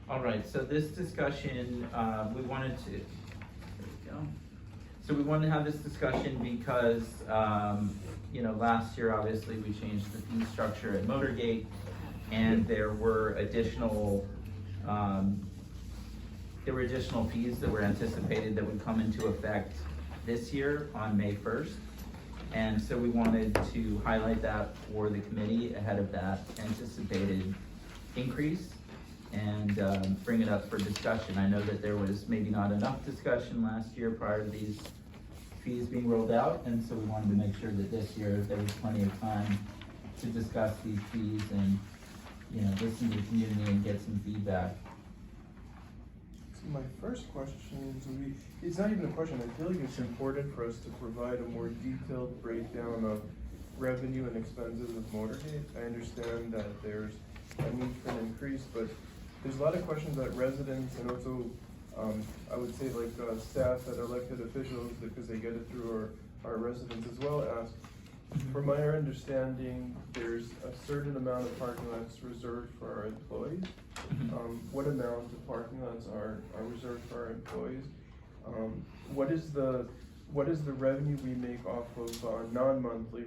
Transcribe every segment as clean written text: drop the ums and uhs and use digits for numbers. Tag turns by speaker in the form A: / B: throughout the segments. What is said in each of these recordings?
A: All right, so this discussion, we wanted to, there we go. So we wanted to have this discussion because, last year, obviously, we changed the fee structure at Motorgate, and there were additional fees that were anticipated that would come into effect this year on May 1st. And so we wanted to highlight that for the committee ahead of that anticipated increase and bring it up for discussion. I know that there was maybe not enough discussion last year prior to these fees being rolled out, and so we wanted to make sure that this year there was plenty of time to discuss these fees and, listen to the community and get some feedback.
B: So my first question is, it's not even a question, I feel like it's important for us to provide a more detailed breakdown of revenue and expenses of Motorgate. I understand that there's a need for an increase, but there's a lot of questions that residents and also I would say like staff and elected officials, because they get it through our residents as well, ask. From my understanding, there's a certain amount of parking lots reserved for our employees. What amount of parking lots are reserved for our employees? What is the revenue we make off of non-monthly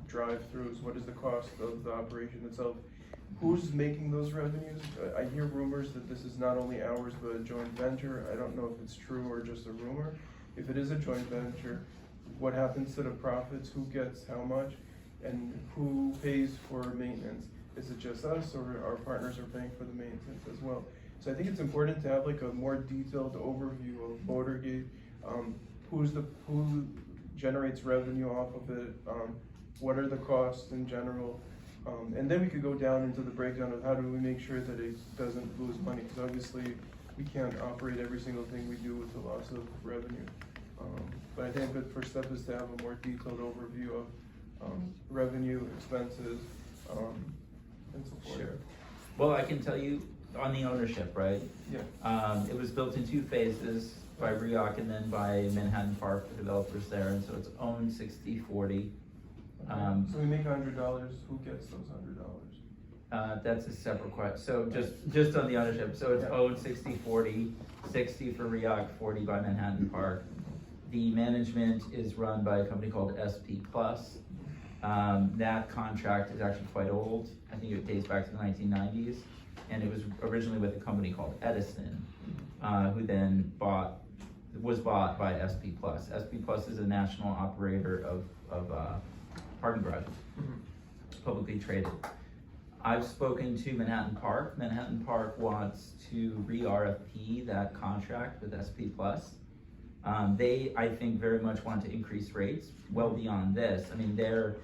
B: drive-throughs? What is the cost of the operation itself? Who's making those revenues? I hear rumors that this is not only ours but a joint venture. I don't know if it's true or just a rumor. If it is a joint venture, what happens to the profits? Who gets how much? And who pays for maintenance? Is it just us, or our partners are paying for the maintenance as well? So I think it's important to have like a more detailed overview of Motorgate. Who generates revenue off of it? What are the costs in general? And then we could go down into the breakdown of how do we make sure that it doesn't lose money, because obviously we can't operate every single thing we do with the loss of revenue. But I think the first step is to have a more detailed overview of revenue, expenses, and so forth.
A: Sure. Well, I can tell you on the ownership, right?
B: Yeah.
A: It was built in 2 phases by RIOC and then by Manhattan Park, the developers there, and so it's owned 60-40.
B: So we make $100. Who gets those $100?
A: That's a separate question. So just on the ownership, so it's owned 60-40, 60 for RIOC, 40 by Manhattan Park. The management is run by a company called SP Plus. That contract is actually quite old. I think it dates back to the 1990s, and it was originally with a company called Edison, who then was bought by SP Plus. SP Plus is a national operator of parking garages, publicly traded. I've spoken to Manhattan Park. Manhattan Park wants to re-RFP that contract with SP Plus. They, I think, very much want to increase rates well beyond this. I mean, they're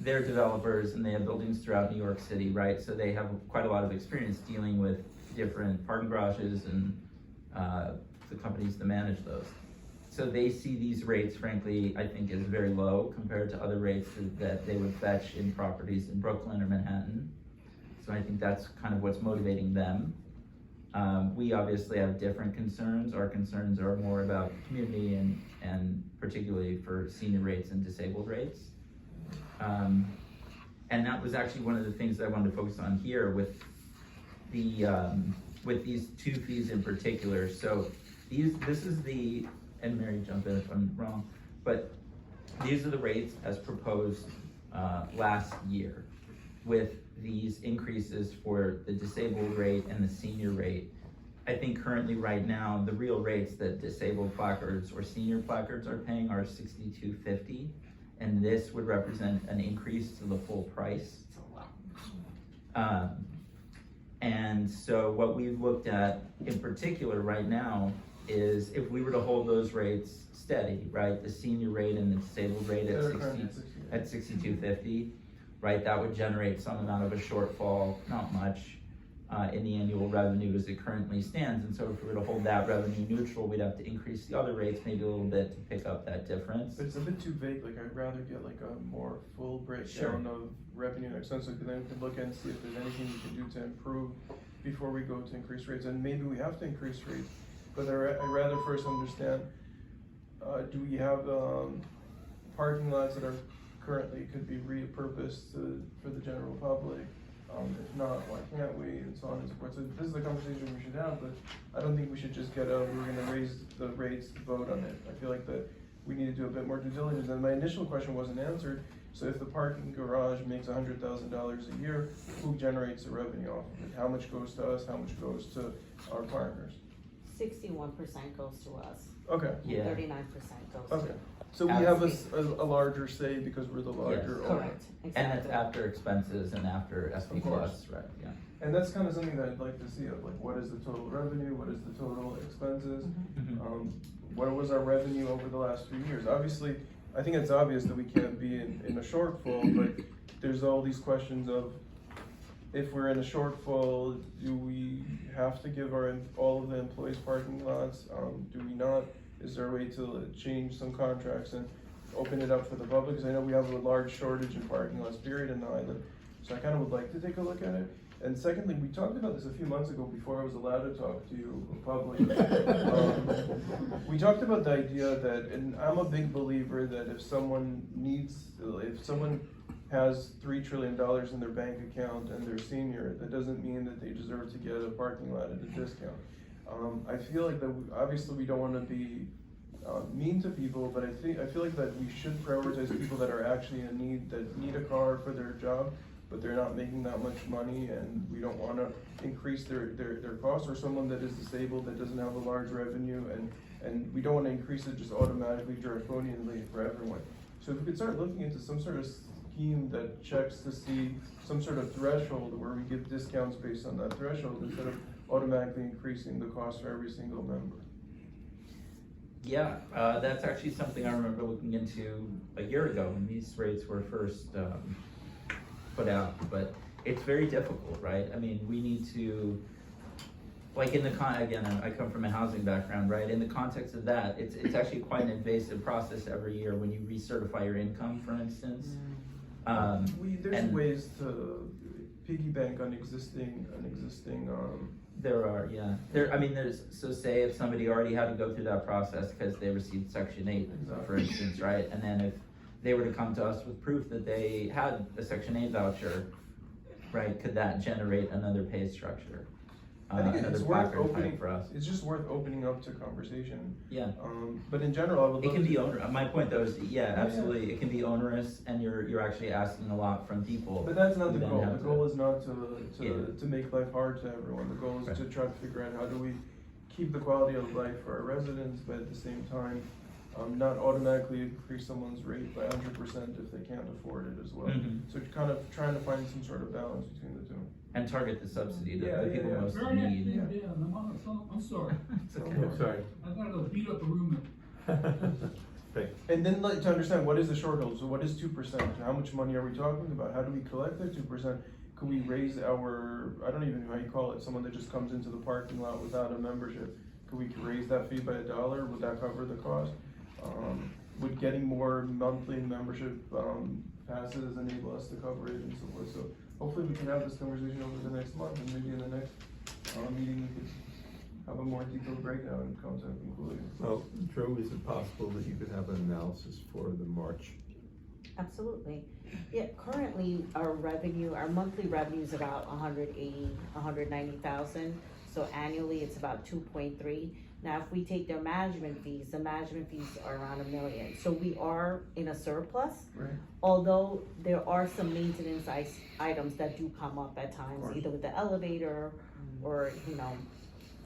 A: developers and they have buildings throughout New York City, right? So they have quite a lot of experience dealing with different parking garages and the companies that manage those. So they see these rates, frankly, I think as very low compared to other rates that they would fetch in properties in Brooklyn or Manhattan. So I think that's kind of what's motivating them. We obviously have different concerns. Our concerns are more about community and particularly for senior rates and disabled rates. And that was actually one of the things that I wanted to focus on here with these 2 fees in particular. So this is the, and Mary, jump in if I'm wrong, but these are the rates as proposed last year, with these increases for the disabled rate and the senior rate. I think currently right now, the real rates that disabled placards or senior placards are paying are $62.50, and this would represent an increase to the full price. And so what we've looked at in particular right now is if we were to hold those rates steady, right, the senior rate and the disabled rate at $62.50, right, that would generate some amount of a shortfall, not much, in the annual revenue as it currently stands. And so if we were to hold that revenue neutral, we'd have to increase the other rates maybe a little bit to pick up that difference.
B: But it's a bit too vague. Like, I'd rather get like a more full breakdown of revenue and expenses, so then we can look and see if there's anything we can do to improve before we go to increase rates. And maybe we have to increase rates, but I'd rather first understand, do we have parking lots that are currently could be repurposed for the general public? If not, why can't we, and so on and so forth. So this is a conversation we should have, but I don't think we should just get we're gonna raise the rates to vote on it. I feel like that we need to do a bit more due diligence, and my initial question wasn't answered. So if the parking garage makes $100,000 a year, who generates the revenue off of it? How much goes to us, how much goes to our partners?
C: 61% goes to us,
B: Okay,
A: Yeah.
C: 39% goes
B: okay.
C: to.
B: So we have a larger say because we're the larger owner.
C: Correct,
A: And that's
C: exactly.
A: after expenses and after SP
B: Of course.
A: plus, right, yeah.
B: And that's kind of something that I'd like to see of, like, what is the total revenue, what is the total expenses?
A: Mhm.
B: What was our revenue over the last few years? Obviously, I think it's obvious that we can't be in a shortfall, but there's all these questions of, if we're in a shortfall, do we have to give all of the employees parking lots? Do we not? Is there a way to change some contracts and open it up for the public? Because I know we have a large shortage in parking lots, period, in the island. So I kind of would like to take a look at it. And secondly, we talked about this a few months ago before I was allowed to talk to you publicly. We talked about the idea that, and I'm a big believer that if someone has $3 trillion in their bank account and they're senior, that doesn't mean that they deserve to get a parking lot at a discount. I feel like that obviously we don't want to be mean to people, but I feel like that we should prioritize people that are actually in need, that need a car for their job, but they're not making that much money, and we don't want to increase their costs, or someone that is disabled that doesn't have a large revenue, and we don't want to increase it just automatically draconianly for everyone. So if we could start looking into some sort of scheme that checks to see some sort of threshold where we give discounts based on that threshold instead of automatically increasing the cost for every single member.
A: Yeah, that's actually something I remember looking into a year ago when these rates were first put out, but it's very difficult, right? I mean, we need to, like in the again, I come from a housing background, right? In the context of that, it's actually quite an invasive process every year when you recertify your income, for instance.
B: There's ways to piggyback on existing.
A: There are, yeah. There's, so say if somebody already had to go through that process because they received Section 8, for instance, right? And then if they were to come to us with proof that they had a Section 8 voucher, right, could that generate another pay structure?
B: I think it's worth
A: another background
B: opening,
A: pipe for us.
B: it's just worth opening up to conversation.
A: Yeah.
B: But in general, I would
A: It
B: love
A: can
B: to.
A: be onerous. My point though is, yeah, absolutely, it can be onerous, and you're actually asking a lot from people.
B: But that's not
A: who
B: the
A: then
B: goal.
A: have
B: The goal is not to
A: Yeah.
B: make life hard to everyone. The goal is
A: Right.
B: to try to figure out how do we keep the quality of life for our residents, but at the same time, not automatically increase someone's rate by 100% if they can't afford it as well.
A: Mhm.
B: So kind of trying to find some sort of balance between the two.
A: And target the subsidy,
B: Yeah,
A: the people
B: yeah.
A: most
D: Very
A: in need.
D: interesting, yeah, I'm sorry,
A: It's okay.
B: Okay.
E: Sorry.
D: I gotta go beat up a roommate.
E: Thanks.
B: And then like, to understand what is the shortfall, so what is 2%? How much money are we talking about? How do we collect that 2%? Could we raise our, I don't even know how you call it, someone that just comes into the parking lot without a membership? Could we raise that fee by $1? Would that cover the cost? Would getting more monthly membership passes enable us to cover it and so forth? So hopefully we can have this conversation over the next month, and maybe in the next meeting we could have a more detailed breakdown and come to a conclusion.
E: Well, Drew, is it possible that you could have an analysis for the March?
C: Absolutely. Yeah, currently our monthly revenue is about 190,000. So annually it's about 2.3. Now, if we take their management fees are around $1 million. So we are in a surplus,
B: Right.
C: although there are some maintenance items that do come up at times,
B: Right.
C: either with the elevator or,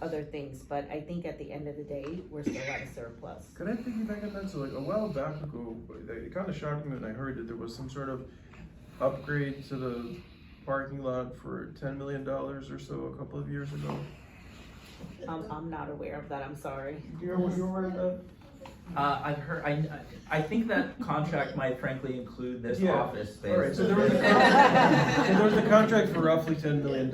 C: other things. But I think at the end of the day, we're still at a surplus.
B: Could I piggyback on that? So like a while back ago, it kind of shocked me when I heard that there was some sort of upgrade to the parking lot for $10 million or so a couple of years ago.
C: I'm not aware of that, I'm sorry.
B: You're aware of that?
A: I've heard, I think that contract might frankly include this
B: Yeah.
A: office space.
B: All right, so there was a contract for roughly $10 million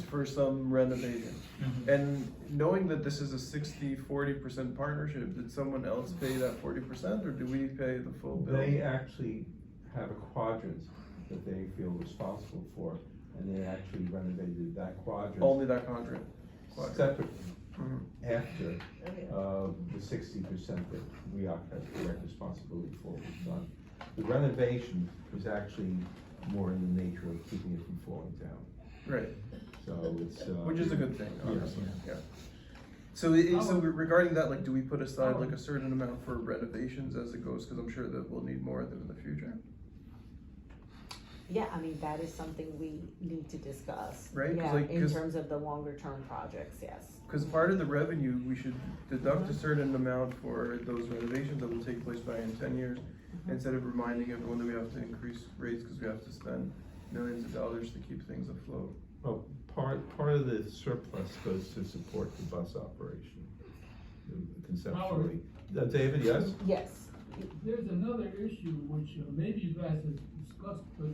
B: for some renovating.
A: Mhm.
B: And knowing that this is a 60-40% partnership, did someone else pay that 40% or do we pay the full bill?
E: They actually have a quadrant that they feel responsible for, and they actually renovated that quadrant.
B: Only that contract.
E: Separately,
B: Mhm.
E: after, the 60% that RIOC has direct responsibility for was done. The renovation was actually more in the nature of keeping it from falling down.
B: Right,
E: So it's,
B: which is a good thing,
E: yeah.
B: obviously, yeah. So, regarding that, like, do we put aside like a certain amount for renovations as it goes, cause I'm sure that we'll need more of them in the future,
C: Yeah, I mean, that is something we need to discuss.
B: Right, 'cause
C: Yeah,
B: like-
C: in
B: 'cause-
C: terms of the longer term projects, yes.
B: cause part of the revenue, we should deduct a certain amount for those renovations that will take place by in 10 years, instead of reminding everyone that we have to increase rates, cause we have to spend millions of dollars to keep things afloat.
E: well, part of the surplus goes to support the bus operation, conceptually. David, yes?
C: Yes,
D: There's another issue which maybe you guys have discussed, but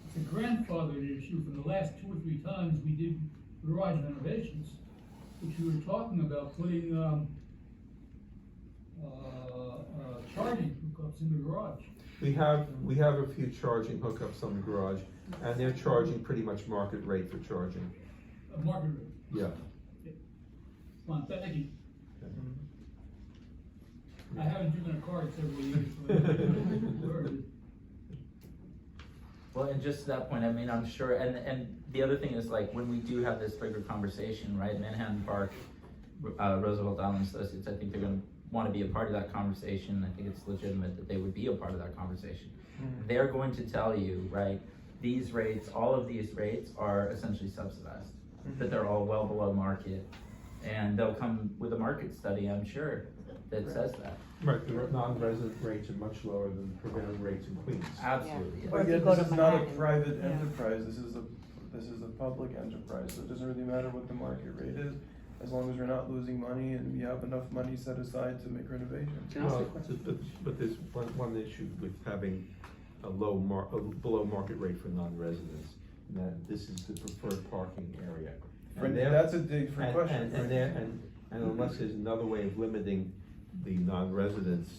D: it's a grandfathered issue from the last 2 or 3 times we did garage renovations, which we were talking about putting, charging hookups in the garage.
E: We have a few charging hookups on the garage, and they're charging pretty much market rate for charging.
D: A market rate.
E: Yeah.
D: Fine, thank you. I haven't driven a car in several years, so I don't know where it is.
A: Well, and just to that point, I mean, I'm sure, and the other thing is like, when we do have this bigger conversation, right, Manhattan Park, Roosevelt Island Associates, I think they're gonna wanna be a part of that conversation. I think it's legitimate that they would be a part of that conversation. They're going to tell you, right, these rates, all of these rates are essentially subsidized, that they're all well below market. And they'll come with a market study, I'm sure, that says that.
E: Right, the non-resident rates are much lower than the prevailing rates in Queens.
A: Absolutely, yes.
C: Or
B: But
C: if you
B: yet,
C: go
B: this
C: to
B: is not a
C: Manhattan,
B: private
C: yeah.
B: enterprise, this is a public enterprise, so it doesn't really matter what the market rate is, as long as we're not losing money and we have enough money set aside to make renovations.
F: Can I ask you a
E: Well,
F: question?
E: but there's one issue with having a below market rate for non-residents, and that this is the preferred parking area. And there-
B: That's a different question.
E: And unless there's another way of limiting the non-residents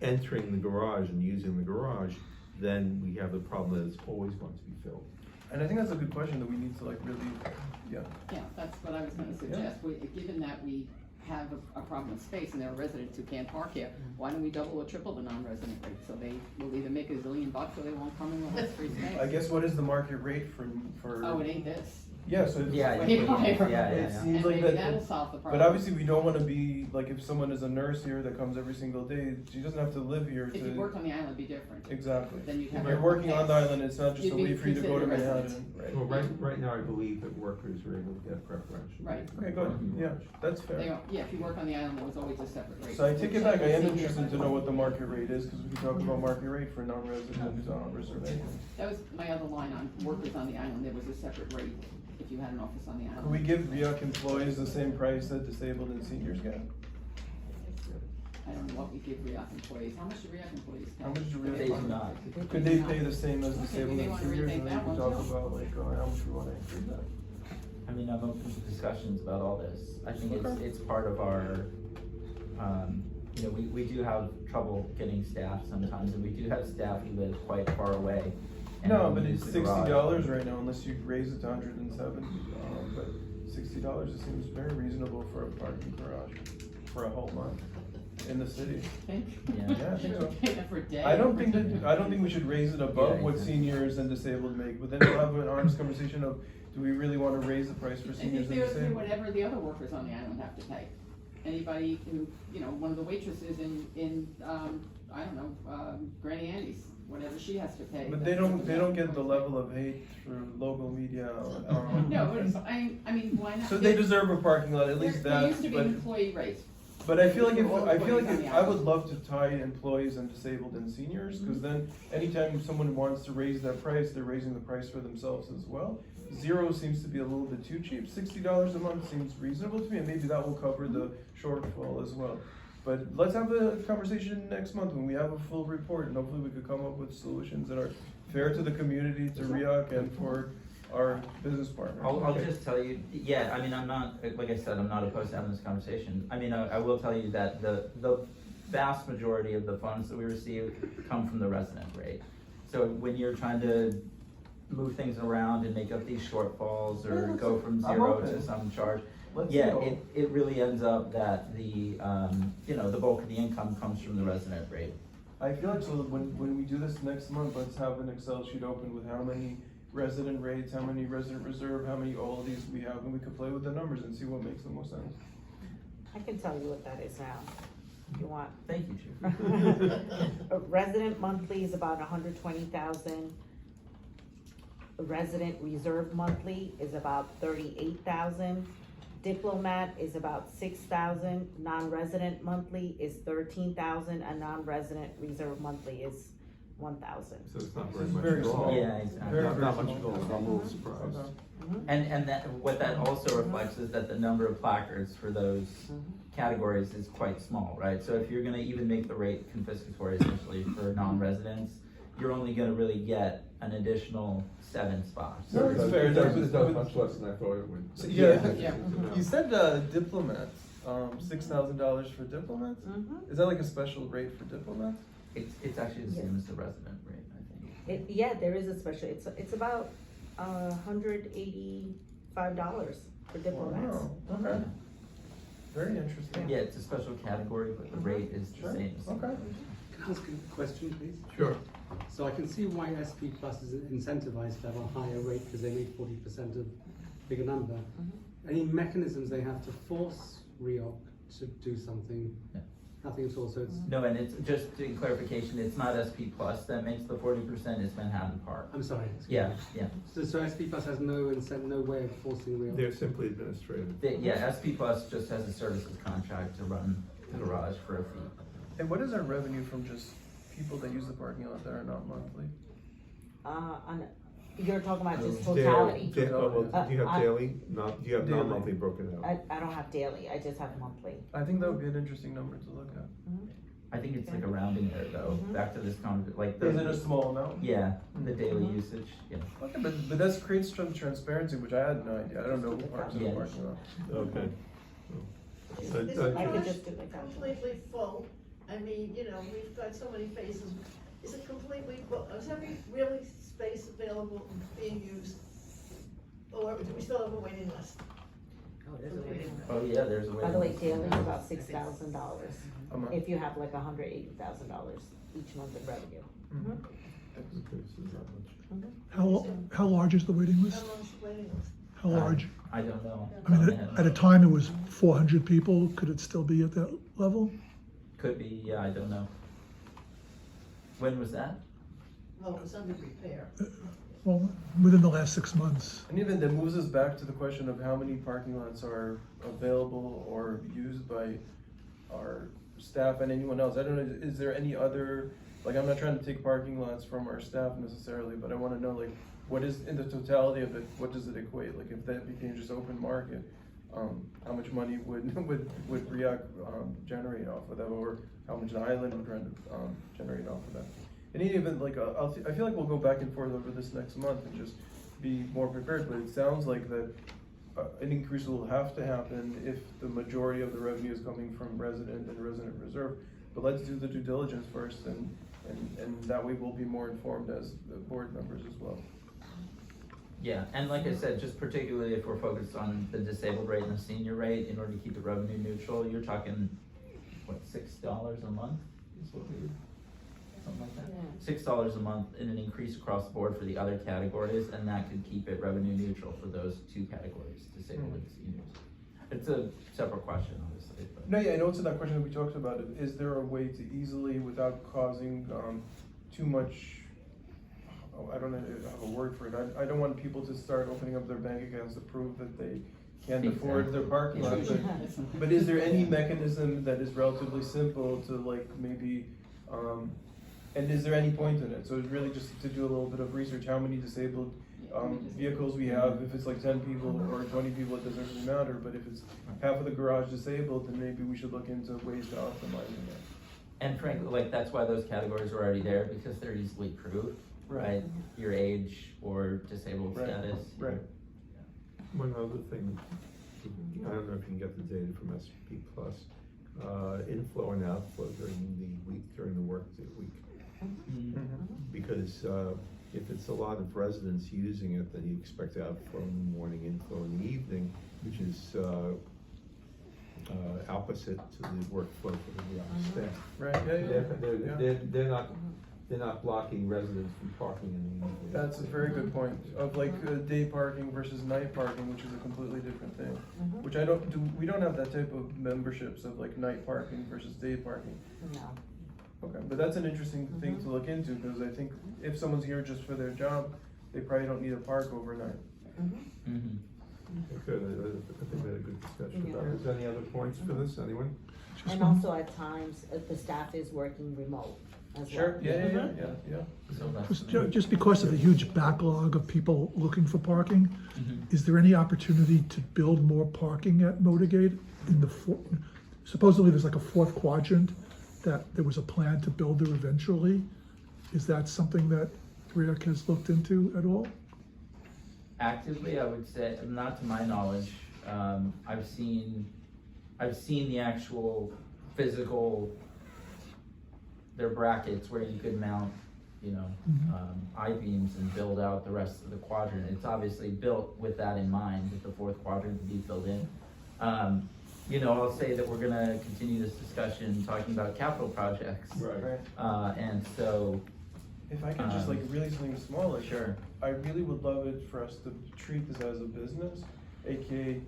E: entering the garage and using the garage, then we have the problem that it's always going to be filled.
B: And I think that's a good question that we need to like really, yeah.
F: Yeah, that's what I was gonna suggest, given that we have a problem with space and there are residents who can't park here, why don't we double or triple the non-resident rate, so they will either make $1 zillion or they won't come and we'll have free space.
B: I guess what is the market rate for?
F: Oh, it ain't this.
B: Yeah, so it's.
A: Yeah,
F: Way
A: yeah,
F: higher.
A: yeah,
B: It
A: yeah.
B: seems
F: And
B: like
F: maybe
B: that,
F: that'll solve the problem.
B: but obviously we don't wanna be, like, if someone is a nurse here that comes every single day, she doesn't have to live here
F: If you
B: to.
F: worked on the island, it'd be different.
B: Exactly.
F: Then you'd
B: If
F: have.
B: you're working on the island, it's not just
F: You'd
B: a
F: be
B: way for you to go to
F: considered a
B: Manhattan,
F: resident.
B: right?
E: Well, right now, I believe that workers are able to get preferential.
F: Right.
B: Okay, good, yeah, that's
F: They
B: fair.
F: are, yeah, if you work on the island, there was always a separate rate.
B: So I take it back, I am
F: Senior-
B: interested to know what the market rate is, cause we can talk about market rate for non-resident who's on reservation.
F: That was my other line on workers on the island, there was a separate rate if you had an office on the island.
B: Could we give RIOC employees the same price that disabled and seniors get?
F: I don't know what we give RIOC employees, how much do RIOC employees pay?
B: How much do
A: They
B: RIOC?
A: do not.
B: Could they pay the same as
F: Okay,
B: disabled
F: we may
B: and
F: wanna
B: seniors,
F: rethink
B: and then
F: that
B: we can
F: one,
B: talk
F: too.
B: about like, how much we wanna increase that?
A: I mean, I'm open to discussions about all this. I think
B: Okay.
A: it's part of our, you know, we do have trouble getting staff sometimes, and we do have staff who live quite far away. and
B: No,
A: only
B: but
A: use
B: it's
A: the garage.
B: $60 right now, unless you raise it to 170, but $60, it seems very reasonable for a parking garage for a whole month in the city.
F: Think?
A: Yeah,
B: I think so.
F: Pay them for a day.
B: I don't think we should raise it above
A: Yeah,
B: what
A: exactly.
B: seniors and disabled make, but then we'll have an honest conversation of, do we really wanna raise the price for
F: I
B: seniors
F: think
B: and
F: they're
B: disabled?
F: whatever the other workers on the island have to pay. Anybody who, you know, one of the waitresses in, I don't know, Granny Andy's, whatever she has to pay.
B: But they don't get the level of hate through local media.
F: No, but it's, I mean, why not?
B: So they deserve a parking lot, at least
F: There
B: that,
F: used to be
B: but.
F: an employee rate.
B: But I feel like
F: All
B: I
F: employees
B: would love to tie employees and disabled and seniors, cause then anytime someone wants to raise that price, they're raising the price for themselves as well. Zero seems to be a little bit too cheap, $60 a month seems reasonable to me, and maybe that will cover the shortfall as well. But let's have a conversation next month when we have a full report, and hopefully we could come up with solutions that are fair to the community, to RIOC, and for our business partners.
A: I'll just tell you, yeah, I mean, I'm not, like I said, I'm not opposed to having this conversation. I mean, I will tell you that the vast majority of the funds that we receive come from the resident rate. So when you're trying to move things around and make up these shortfalls or go from
B: I'm
A: 0
B: open.
A: to some charge,
B: Let's
A: yeah,
B: go.
A: it really ends up that the, you know, the bulk of the income comes from the resident rate.
B: I feel like, so when we do this next month, let's have an Excel sheet open with how many resident rates, how many resident reserve, how many all of these we have, and we could play with the numbers and see what makes the most sense.
C: I can tell you what that is now, if you want.
A: Thank you, Chief.
C: A resident monthly is about 120,000. Resident reserve monthly is about 38,000. Diplomat is about 6,000. Non-resident monthly is 13,000, and non-resident reserve monthly is 1,000.
E: So it's not very
B: It's
E: much
B: very
E: at all.
B: small.
A: Yeah, exactly.
B: Very,
E: Not
B: very
E: much at
B: small.
E: all, I'm a little surprised.
B: Okay.
A: And that, what that also reflects is that the number of placards for those categories is quite small, right? So if you're gonna even make the rate confiscatory essentially for non-residents, you're only gonna really get an additional 7 spots.
B: No, it's fair.
E: It does much less than I thought it would.
B: So, yeah.
F: Yeah.
B: You said diplomats, $6,000 for diplomats?
C: Mhm.
B: Is that like a special rate for diplomats?
A: It's actually the same as the resident rate, I think.
C: Yeah, there is a special, it's about $185 for diplomats.
B: Wow, okay. Very interesting.
A: Yeah, it's a special category, but the rate is the
B: Sure,
A: same.
B: okay.
G: Can I ask a question, please?
E: Sure.
G: So I can see why SP Plus is incentivized to have a higher rate because they need 40% of bigger number. Any mechanisms they have to force RIOC to do something?
A: No.
G: Nothing at all, so it's,
A: No, and it's, just in clarification, it's not SP Plus that makes the 40%, it's Manhattan Park.
G: I'm sorry. excuse
A: Yeah,
G: me.
A: yeah.
G: So SP Plus has no no way of forcing RIOC?
E: They're simply administrative.
A: Yeah, SP Plus just has a services contract to run the garage for a fee.
B: And what is our revenue from just people that use the parking lot that are not monthly?
C: You're talking about just
E: Daily-
C: totality.
E: Well, do you have
C: I-
E: daily? Do you have
B: Daily.
E: non-monthly broken out?
C: I don't have daily, I just have monthly.
B: I think that would be an interesting number to look at.
A: I think it's like a rounding error though, back to this like.
B: Is it a small amount?
A: Yeah, the daily usage, yeah.
B: Okay, but that creates some transparency, which I had no idea. I don't know who parks in the
A: Yeah.
B: parking lot.
E: Okay.
H: Is
E: Uh,
H: this
E: uh,
C: I could
H: garage
C: just do it like that.
H: completely full? I mean, you know, we've got so many faces. Is it completely full? Is every really space available and being used? Or do we still have a waiting list?
A: Oh, yeah, there's a way.
C: By the way, daily is about $6,000,
B: A month.
C: if you have like $180,000 each month in revenue.
E: Okay, so not much.
I: How large is the waiting
H: How
I: list?
H: long's the waiting list?
I: How large?
A: I don't know.
I: I mean, at a time it was 400 people, could it still be at that level?
A: Could be, yeah, I don't know. When was that?
H: Well, it was under repair.
I: Well, within the last 6 months.
B: And even that moves us back to the question of how many parking lots are available or used by our staff and anyone else. I don't know, is there any other, like, I'm not trying to take parking lots from our staff necessarily, but I wanna know, like, what is, in the totality of it, what does it equate? Like, if that became just open market, how much money would RIOC, generate off of that, or how much the island would generate off of that? In any event, like, I feel like we'll go back and forth over this next month and just be more prepared, but it sounds like that an increase will have to happen if the majority of the revenue is coming from resident and resident reserve. But let's do the due diligence first, and that way we'll be more informed as the board members as well.
A: Yeah, and like I said, just particularly if we're focused on the disabled rate and the senior rate, in order to keep it revenue neutral, you're talking, what, $6 a month is what we, something like that?
C: Yeah.
A: $6 a month in an increase across the board for the other categories, and that could keep it revenue neutral for those 2 categories, disabled and seniors. It's a separate question, obviously, but.
B: No, yeah, I know it's in that question that we talked about, is there a way to easily, without causing, too much, I don't know, I have a word for it, I don't want people to start opening up their bank accounts to prove that they can't afford their parking lot, but is there any mechanism that is relatively simple to, like, maybe, and is there any point in it? So it's really just to do a little bit of research, how many disabled vehicles we have. If it's like 10 people or 20 people, it doesn't really matter, but if it's half of the garage disabled, then maybe we should look into ways to optimizing that.
A: And frankly, like, that's why those categories are already there, because they're easily proved, right? Your age or disabled
B: Right,
A: status.
B: right.
E: One other thing, I don't know if you can get the data from SP Plus, inflow and outflow during the week, during the work week. Because if it's a lot of residents using it, then you expect outflow in the morning, inflow in the evening, which is opposite to the workflow for the RIOC staff.
B: Right, yeah.
E: They're not blocking residents from parking in the evening.
B: That's a very good point, of like day parking versus night parking, which is a completely different thing. Which we don't have that type of memberships of like night parking versus day parking.
C: No.
B: Okay, but that's an interesting thing to look into, because I think if someone's here just for their job, they probably don't need a park overnight.
A: Mhm.
E: Good, I think we had a good discussion about it. Is there any other points for this, anyone?
C: And also at times, the staff is working remote as well.
B: Sure, yeah.
A: So that's-
I: Just because of the huge backlog of people looking for parking,
A: Mhm.
I: is there any opportunity to build more parking at Motorgate in the supposedly there's like a fourth quadrant that there was a plan to build there eventually? Is that something that RIOC has looked into at all?
A: Actively, I would say, not to my knowledge. I've seen the actual physical, their brackets where you could mount, I-beams and build out the rest of the quadrant. It's obviously built with that in mind, with the fourth quadrant to be filled in. I'll say that we're gonna continue this discussion talking about capital projects.
B: Right.
A: And so,
B: If I could just like really something small, like,
A: sure.
B: I really would love it for us to treat this as a business, AKA,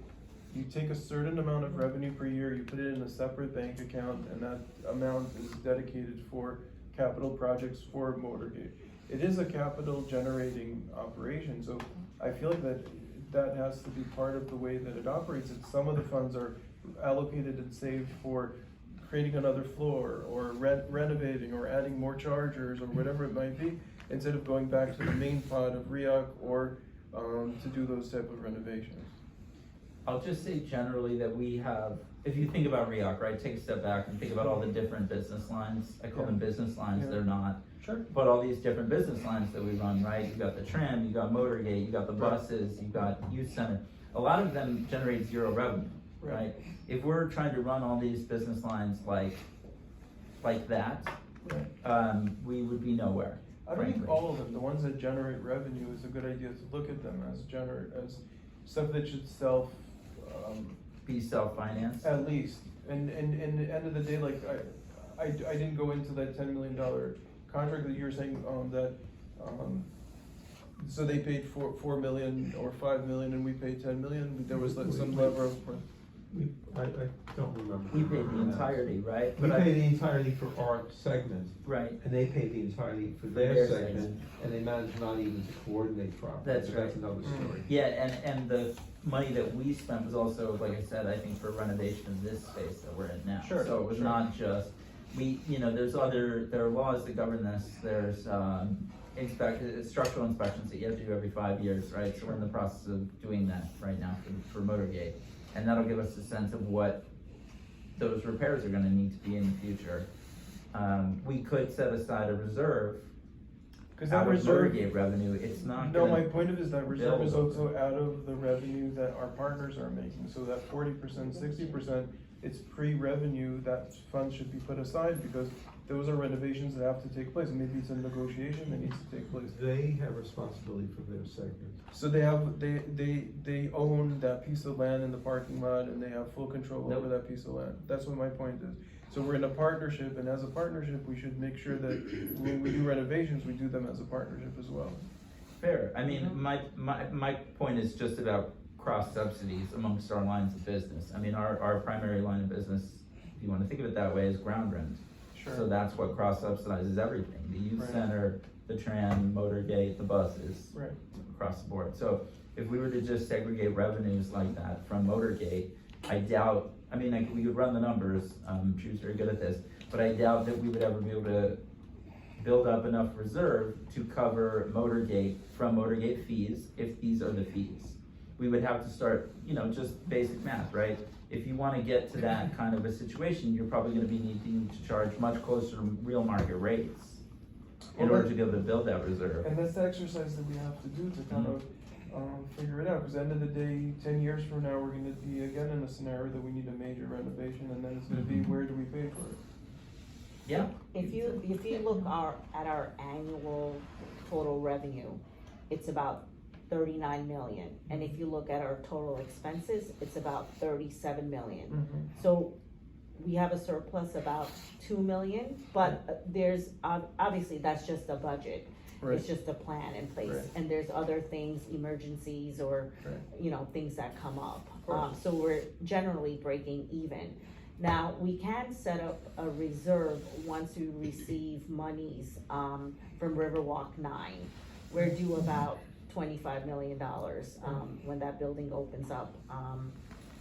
B: you take a certain amount of revenue per year, you put it in a separate bank account, and that amount is dedicated for capital projects for Motorgate. It is a capital generating operation, so I feel like that has to be part of the way that it operates. And some of the funds are allocated and saved for creating another floor, or renovating, or adding more chargers, or whatever it might be, instead of going back to the main pot of RIOC, or to do those type of renovations.
A: I'll just say generally that we have, if you think about RIOC, right, take a step back and think about all the different business lines. I call them business lines,
B: Yeah.
A: they're not.
B: Sure.
A: But all these different business lines that we run, right? You got the tram, you got Motorgate, you got the buses, you got youth center. A lot of them generate zero revenue, right? If we're trying to run all these business lines like that, we would be nowhere.
B: I don't think
A: frankly.
B: all of them, the ones that generate revenue, is a good idea to look at them as stuff that should
A: Be self-financed.
B: at least. And the end of the day, like, I didn't go into that $10 million contract that you were saying, so they paid 4 million or 5 million and we paid 10 million, there was like some level of.
E: I don't remember.
A: We paid the entirety, right?
E: We
A: But
E: pay the entirety for our segment,
A: right,
E: and they pay the entirety for
A: their
E: their
A: segment.
E: segment, and they manage not even to coordinate properly.
A: That's
E: So
A: right.
E: That's another story.
A: yeah, and the money that we spent was also, like I said, I think for renovation of this space that we're in now.
B: Sure,
A: So it was
B: sure.
A: not just, there are laws that govern this, there's, structural inspections that you have to do every 5 years, right? So we're in the process of doing that right now for Motorgate. And that'll give us a sense of what those repairs are gonna need to be in the future. We could set aside a reserve
B: Cause that
A: out of
B: reserve,
A: Motorgate revenue, it's not
B: no,
A: gonna.
B: my point of is that reserve is
A: build.
B: also out of the revenue that our partners are making, so that 40%, 60%, it's pre-revenue, that fund should be put aside, because those are renovations that have to take place, and maybe it's a negotiation that needs to take place.
E: They have responsibility for their segment.
B: So they own that piece of land in the parking lot, and they have full control over that piece of land. That's what my point is. So we're in a partnership, and as a partnership, we should make sure that when we do renovations, we do them as a partnership as well.
A: Fair, I mean, my point is just about cross subsidies amongst our lines of business. I mean, our primary line of business, if you wanna think of it that way, is ground rent. So that's what cross subsidizes everything, the youth
B: Right.
A: center, the tram, Motorgate, the buses,
B: Right.
A: across the board. So if we were to just segregate revenues like that from Motorgate, I doubt, I mean, we could run the numbers, Drew's very good at this, but I doubt that we would ever be able to build up enough reserve to cover Motorgate from Motorgate fees, if these are the fees. We would have to start, just basic math, right? If you wanna get to that kind of a situation, you're probably gonna be needing to charge much closer to real market rates in
B: Well,
A: order to be able to build that reserve.
B: And that's the exercise that we have to do to kind of figure it out, because at the end of the day, 10 years from now, we're gonna be again in a scenario that we need a major renovation, and then it's gonna be, where do we pay for it?
A: Yeah,
C: If you look at our annual total revenue, it's about 39 million. And if you look at our total expenses, it's about 37 million.
B: Mhm.
C: So we have a surplus about 2 million, but there's, obviously, that's just a budget.
B: Right.
C: It's just a plan in place,
B: Right.
C: and there's other things, emergencies or,
B: Right.
C: you know, things that come up.
B: course.
C: So we're generally breaking even. Now, we can set up a reserve once we receive monies, from Riverwalk 9. We're due about $25 million, when that building opens up,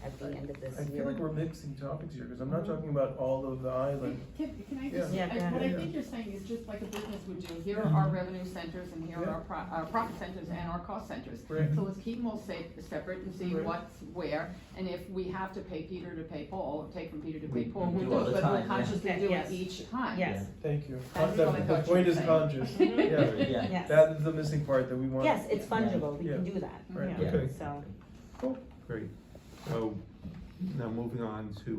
C: at the end of this
B: I
C: year.
B: feel like we're mixing topics here, because I'm not talking about all of the island.
F: Can I just,
C: Yeah. Yeah,
F: what
C: go
F: I
B: ahead.
F: think you're saying is just like a business would do, here are our revenue centers and here are our profit centers and our cost centers.
B: Right.
F: So let's keep them all separate and see
B: Right.
F: what's where, and if we have to pay Peter to pay Paul, or take from Peter to pay
A: We
F: Paul,
A: do
F: we'll
A: all
F: do
A: the
F: it, but we'll
A: time, yeah.
F: consciously do it
C: Yes.
F: each time.
C: Yes,
B: Thank you.
F: That's what I
B: The
F: thought you
B: point
F: were
B: is
F: saying.
B: conscious.
C: Mhm.
B: Yeah,
A: Yeah.
C: yes.
B: that is the missing part that we want.
C: Yes, it's fungible, we
B: Yeah.
C: can do that,
B: Right.
C: yeah,
E: Okay.
C: so.
E: Great. So, now moving on to